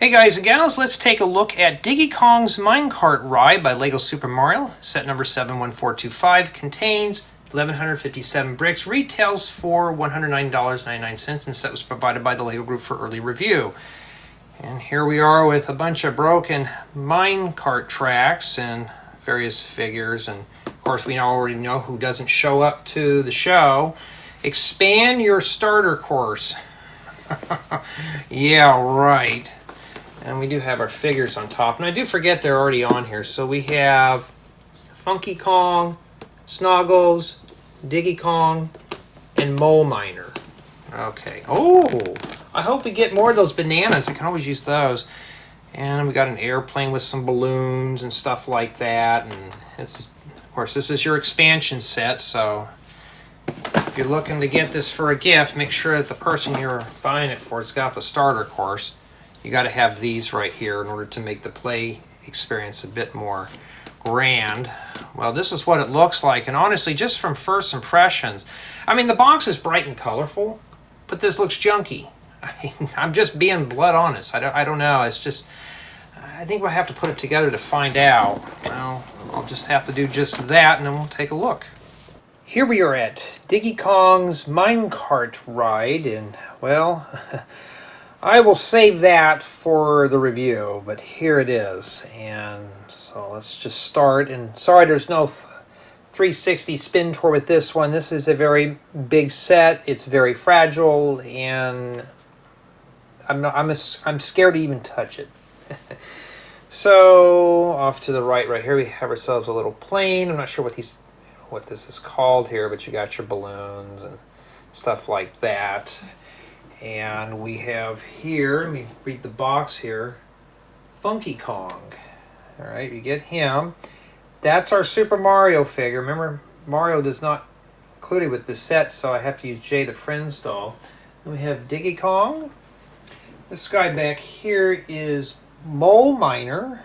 Hey guys and gals, let's take a look at Diddy Kong's Minecart Ride by LEGO Super Mario. Set number 71425 contains 1,157 bricks, retails for $109.99, and set was provided by the LEGO Group for early review. And here we are with a bunch of broken minecart tracks and various figures, and of course we already know who doesn't show up to the show. Expand your starter course. Yeah, right. And we do have our figures on top. And I do forget they're already on here. So we have Funky Kong, Snaggles, Diddy Kong, and Mole Miner. Okay. Oh, I hope we get more of those bananas. I can always use those. And we got an airplane with some balloons and stuff like that. And it's, of course, this is your expansion set. So if you're looking to get this for a gift, make sure that the person you're buying it for has got the starter course. You got to have these right here in order to make the play experience a bit more grand. Well, this is what it looks like, and honestly, just from first impressions, I mean, the box is bright and colorful, but this looks junky. I'm just being blood honest. I don't know. It's just, I think we'll have to put it together to find out. Well, I'll just have to do just that, and then we'll take a look. Here we are at Diddy Kong's Minecart Ride, and well, I will save that for the review, but here it is. And so let's just start. And sorry, there's no 360 spin tour with this one. This is a very big set. It's very fragile, and I'm scared to even touch it. So off to the right here, we have ourselves a little plane. I'm not sure what this is called here, but you got your balloons and stuff like that. And we have here, let me read the box here, Funky Kong. All right, you get him. That's our Super Mario figure. Remember, Mario does not include it with this set, so I have to use Jay the Friends doll. Then we have Diddy Kong. This guy back here is Mole Miner.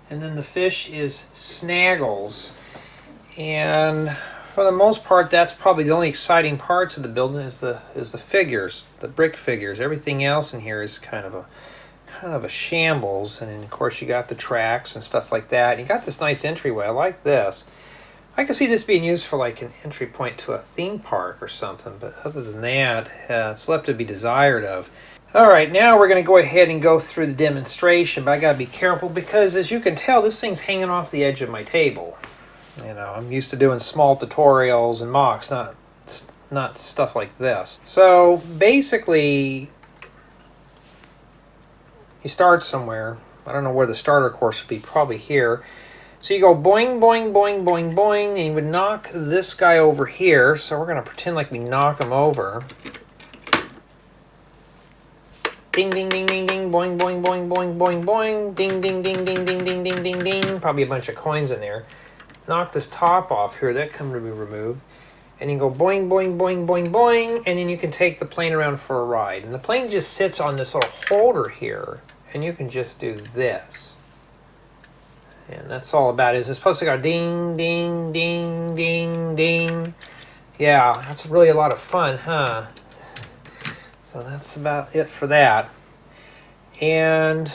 And then the fish is Snaggles. And for the most part, that's probably the only exciting parts of the building is the figures, the brick figures. Everything else in here is kind of a shambles. And then of course you got the tracks and stuff like that. And you got this nice entryway. I like this. I can see this being used for like an entry point to a theme park or something. But other than that, it's left to be desired of. All right, now we're going to go ahead and go through the demonstration. But I got to be careful because, as you can tell, this thing's hanging off the edge of my table. You know, I'm used to doing small tutorials and mocks, not stuff like this. So basically, you start somewhere. I don't know where the starter course would be, probably here. So you go boing, boing, boing, boing, boing, and you would knock this guy over here. So we're going to pretend like we knock him over. Ding, ding, ding, ding, ding, boing, boing, boing, boing, boing, boing. Ding, ding, ding, ding, ding, ding, ding, ding, ding. Probably a bunch of coins in there. Knock this top off here, that can be removed. And you go boing, boing, boing, boing, boing, and then you can take the plane around for a ride. And the plane just sits on this little holder here, and you can just do this. And that's all about it. It's supposed to go ding, ding, ding, ding, ding. Yeah, that's really a lot of fun, huh? So that's about it for that. And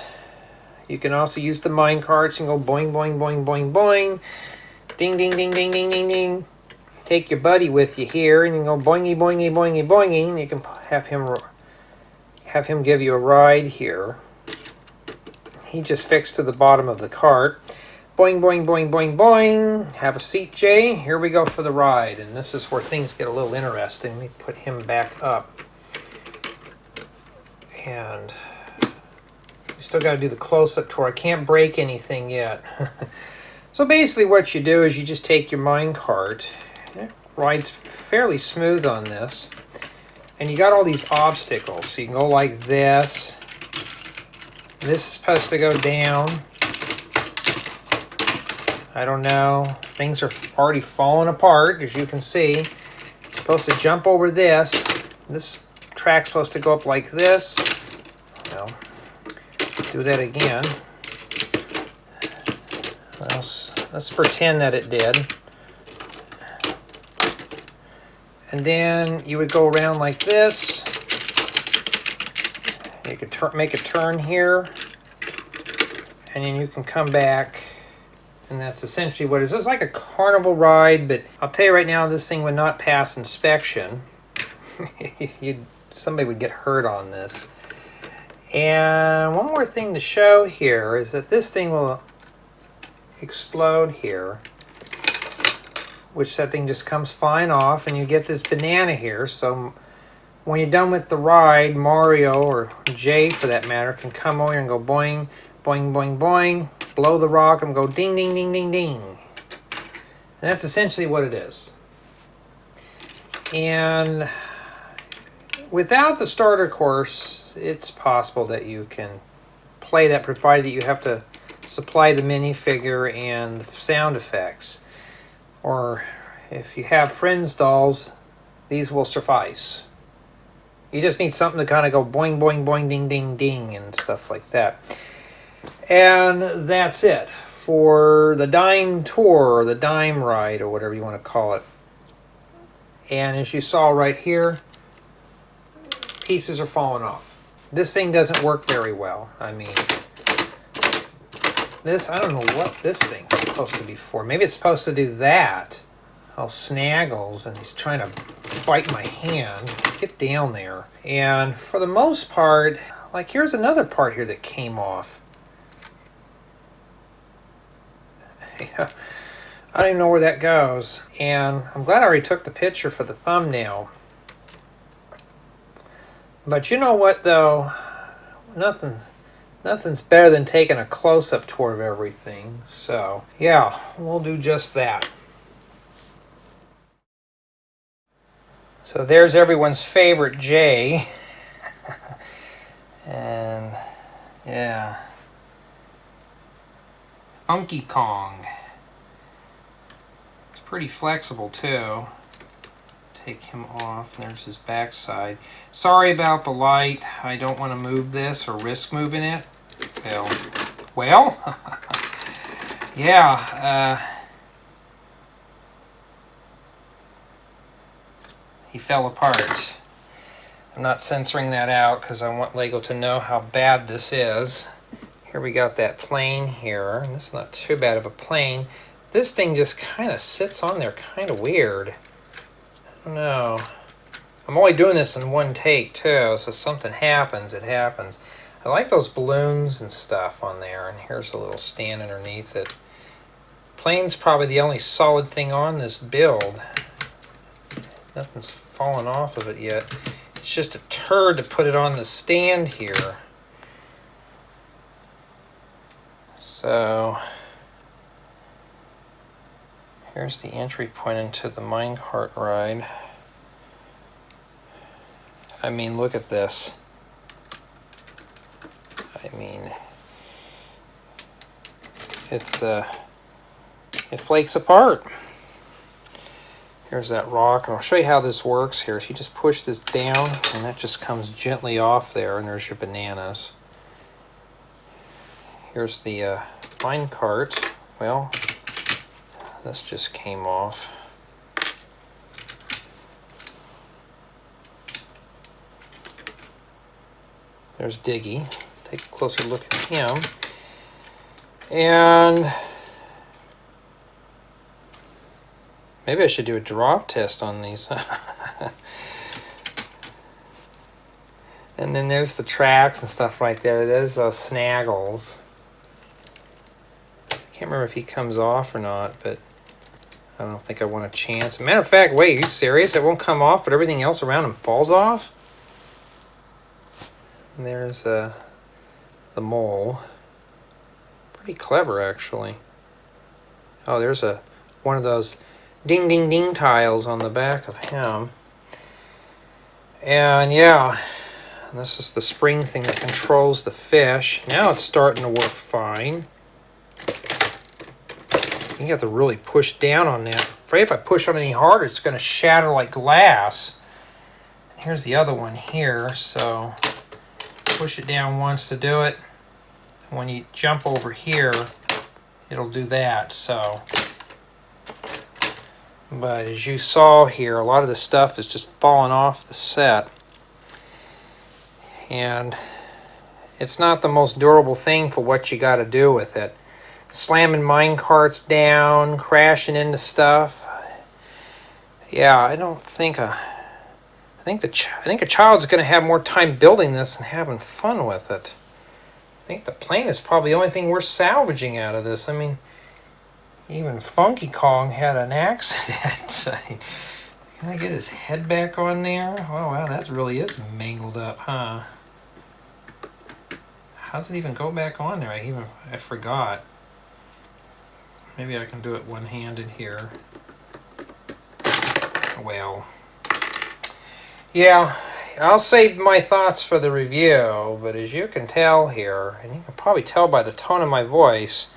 you can also use the mine carts and go boing, boing, boing, boing, boing. Ding, ding, ding, ding, ding, ding, ding. Take your buddy with you here, and you go boingy, boingy, boingy, boingy, and you can have him give you a ride here. He just fixed to the bottom of the cart. Boing, boing, boing, boing, boing. Have a seat, Jay. Here we go for the ride, and this is where things get a little interesting. Let me put him back up. And we still got to do the close-up tour. I can't break anything yet. So basically what you do is you just take your minecart. It rides fairly smooth on this. And you got all these obstacles. So you can go like this. This is supposed to go down. I don't know. Things are already falling apart, as you can see. You're supposed to jump over this. This track's supposed to go up like this. Well, do that again. Let's pretend that it did. And then you would go around like this. make a turn here, and then you can come back, and that's essentially what it is. It's like a carnival ride, but I'll tell you right now, this thing would not pass inspection. Somebody would get hurt on this. And one more thing to show here is that this thing will explode here, which that thing just comes flying off, and you get this banana here. So when you're done with the ride, Mario, or Jay for that matter, can come over and go boing, boing, boing, boing, blow the rock and go ding, ding, ding, ding, ding. And that's essentially what it is. And without the starter course, it's possible that you can play that, provided that you have to supply the minifigure and the sound effects. Or if you have friends' dolls, these will suffice. You just need something to kind of go boing, boing, boing, ding, ding, ding, and stuff like that. And that's it for the Dime Tour, or the Dime Ride, or whatever you want to call it. And as you saw right here, pieces are falling off. This thing doesn't work very well. I mean, this, I don't know what this thing's supposed to be for. Maybe it's supposed to do that. Oh, Snaggles, and he's trying to bite my hand. Get down there. And for the most part, like, here's another part here that came off. I don't even know where that goes. And I'm glad I already took the picture for the thumbnail. But you know what, though? Nothing's better than taking a close-up tour of everything. So, yeah, we'll do just that. So there's everyone's favorite Jay. And, yeah. Funky Kong. It's pretty flexible, too. Take him off. There's his backside. Sorry about the light. I don't want to move this or risk moving it. Well, yeah. He fell apart. I'm not censoring that out because I want Lego to know how bad this is. Here we got that plane here, and this is not too bad of a plane. This thing just kind of sits on there kind of weird. I don't know. I'm only doing this in one take too, so if something happens, it happens. I like those balloons and stuff on there, and here's a little stand underneath it. Plane's probably the only solid thing on this build. Nothing's fallen off of it yet. It's just a turd to put it on the stand here. So here's the entry point into the minecart ride. I mean, look at this. I mean, it's it flakes apart. Here's that rock, and I'll show you how this works here. So you just push this down, and that just comes gently off there, and there's your bananas. Here's the minecart. Well, this just came off. There's Diggy. Take a closer look at him. And maybe I should do a drop test on these. And then there's the tracks and stuff right there. There's Snaggles. Can't remember if he comes off or not, but I don't think I want a chance. Matter of fact, wait, are you serious? It won't come off, but everything else around him falls off? And there's the mole. Pretty clever, actually. Oh, there's one of those ding ding ding tiles on the back of him. And yeah, this is the spring thing that controls the fish. Now it's starting to work fine. You have to really push down on that. I'm afraid if I push on any harder, it's going to shatter like glass. And here's the other one here, so push it down once to do it. When you jump over here, it'll do that. So, but as you saw here, a lot of the stuff is just falling off the set. And it's not the most durable thing for what you got to do with it. Slamming mine carts down, crashing into stuff. Yeah, I don't think I think a child's going to have more time building this and having fun with it. I think the plane is probably the only thing worth salvaging out of this. I mean, even Funky Kong had an accident. Can I get his head back on there? Oh wow, that really is mangled up, huh? How's it even go back on there? I forgot. Maybe I can do it one-handed here. Well, yeah, I'll save my thoughts for the review, but as you can tell here, and you can probably tell by the tone of my voice,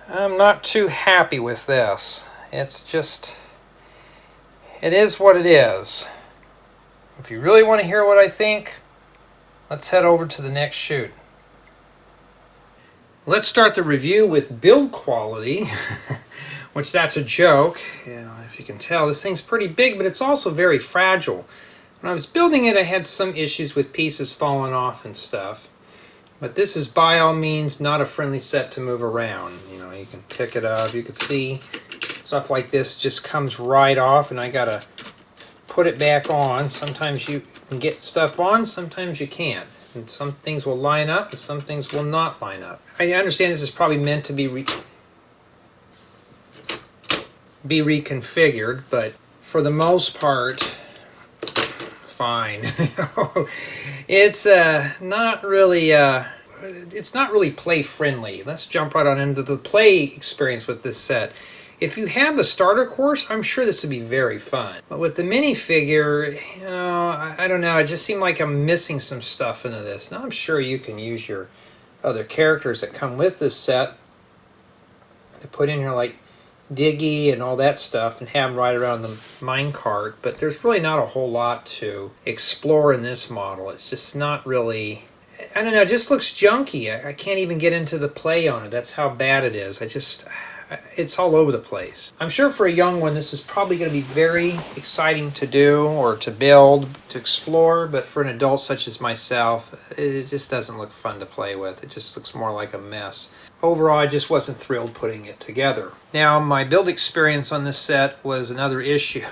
I'm not too happy with this. It's just, it is what it is. If you really want to hear what I think, let's head over to the next shoot. Let's start the review with build quality, which that's a joke. You know, if you can tell, this thing's pretty big, but it's also very fragile. When I was building it, I had some issues with pieces falling off and stuff. But this is by all means not a friendly set to move around. You know, you can pick it up, you can see stuff like this just comes right off, and I gotta put it back on. Sometimes you can get stuff on, sometimes you can't. And some things will line up and some things will not line up. I understand this is probably meant to be reconfigured, but for the most part, fine. It's not really play friendly. Let's jump right on into the play experience with this set. If you have the starter course, I'm sure this would be very fun. But with the minifigure, you know, I don't know. It just seemed like I'm missing some stuff into this. Now I'm sure you can use your other characters that come with this set to put in here, like Diggy and all that stuff, and have them ride around the minecart. But there's really not a whole lot to explore in this model. It's just not really, I don't know, it just looks junky. I can't even get into the play on it. That's how bad it is. It's all over the place. I'm sure for a young one, this is probably going to be very exciting to do or to build, to explore, but for an adult such as myself, it just doesn't look fun to play with. It just looks more like a mess. Overall, I just wasn't thrilled putting it together. Now, my build experience on this set was another issue.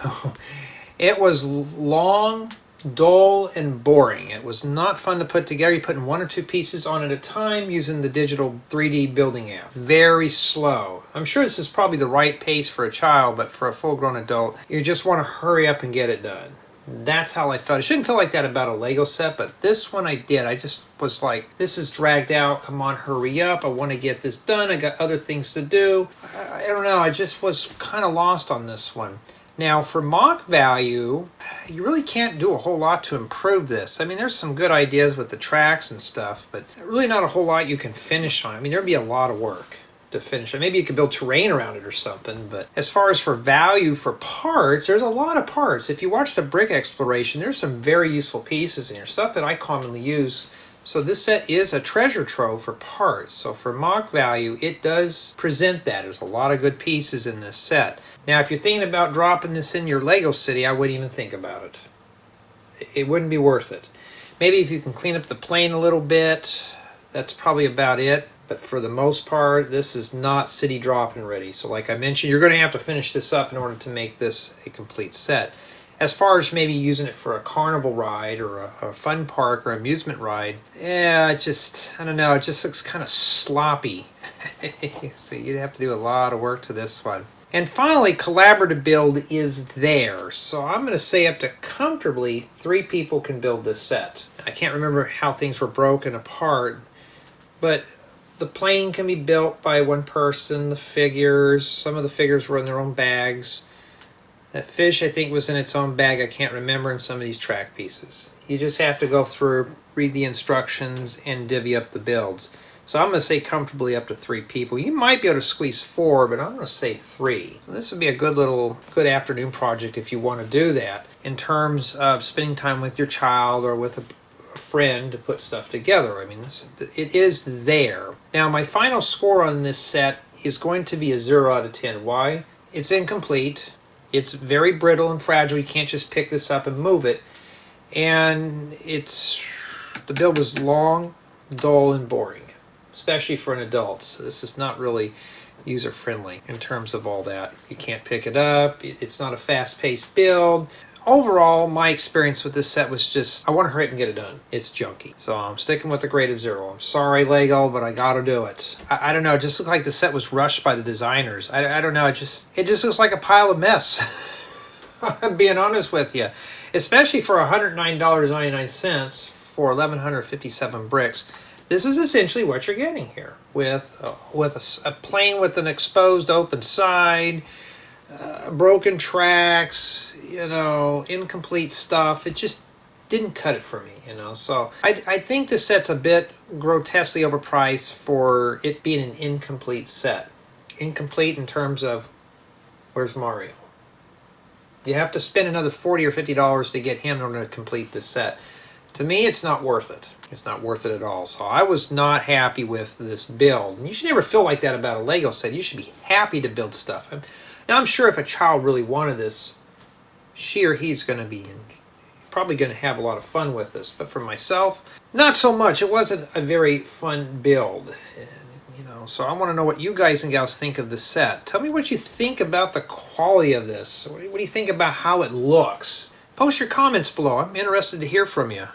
It was long, dull, and boring. It was not fun to put together. You're putting one or two pieces on at a time using the digital 3D building app. Very slow. I'm sure this is probably the right pace for a child, but for a full-grown adult, you just want to hurry up and get it done. That's how I felt. I shouldn't feel like that about a Lego set, but this one I did. I just was like, this is dragged out. Come on, hurry up. I want to get this done. I got other things to do. I don't know. I just was kind of lost on this one. Now, for mock value, you really can't do a whole lot to improve this. I mean, there's some good ideas with the tracks and stuff, but really not a whole lot you can finish on. I mean, there'd be a lot of work to finish it. Maybe you could build terrain around it or something, but as far as for value for parts, there's a lot of parts. If you watch the brick exploration, there's some very useful pieces in here, stuff that I commonly use. So this set is a treasure trove for parts. So for mock value, it does present that. There's a lot of good pieces in this set. Now, if you're thinking about dropping this in your Lego city, I wouldn't even think about it. It wouldn't be worth it. Maybe if you can clean up the plane a little bit, that's probably about it. But for the most part, this is not city dropping ready. So like I mentioned, you're going to have to finish this up in order to make this a complete set. As far as maybe using it for a carnival ride or a fun park or amusement ride, yeah, I don't know, it just looks kind of sloppy. So you'd have to do a lot of work to this one. And finally, collaborative build is there. So I'm going to say up to comfortably 3 people can build this set. I can't remember how things were broken apart, but the plane can be built by one person, the figures, some of the figures were in their own bags. That fish, I think, was in its own bag. I can't remember in some of these track pieces. You just have to go through, read the instructions, and divvy up the builds. So I'm going to say comfortably up to 3 people. You might be able to squeeze 4, but I'm going to say 3. So this would be a good afternoon project if you want to do that, in terms of spending time with your child or with a friend to put stuff together. I mean, it is there. Now, my final score on this set is going to be a 0 out of 10. Why? It's incomplete. It's very brittle and fragile. You can't just pick this up and move it. And the build was long, dull and boring, especially for an adult. So this is not really user-friendly in terms of all that. You can't pick it up. It's not a fast-paced build. Overall, my experience with this set was just, I want to hurry up and get it done. It's junky. So I'm sticking with the grade of 0. I'm sorry, Lego, but I gotta do it. I don't know, it just looked like the set was rushed by the designers. I don't know, it just looks like a pile of mess. I'm being honest with you. Especially for $109.99 for 1,157 bricks. This is essentially what you're getting here. With a plane with an exposed open side, broken tracks, you know, incomplete stuff. It just didn't cut it for me, you know. So I think this set's a bit grotesquely overpriced for it being an incomplete set. Incomplete in terms of, where's Mario? You have to spend another $40 or $50 to get him in order to complete this set. To me, it's not worth it. It's not worth it at all. So I was not happy with this build. And you should never feel like that about a Lego set. You should be happy to build stuff. Now, I'm sure if a child really wanted this, she or he's going to be probably going to have a lot of fun with this. But for myself, not so much. It wasn't a very fun build. And, you know, so I want to know what you guys and gals think of the set. Tell me what you think about the quality of this. What do you think about how it looks? Post your comments below. I'm interested to hear from you.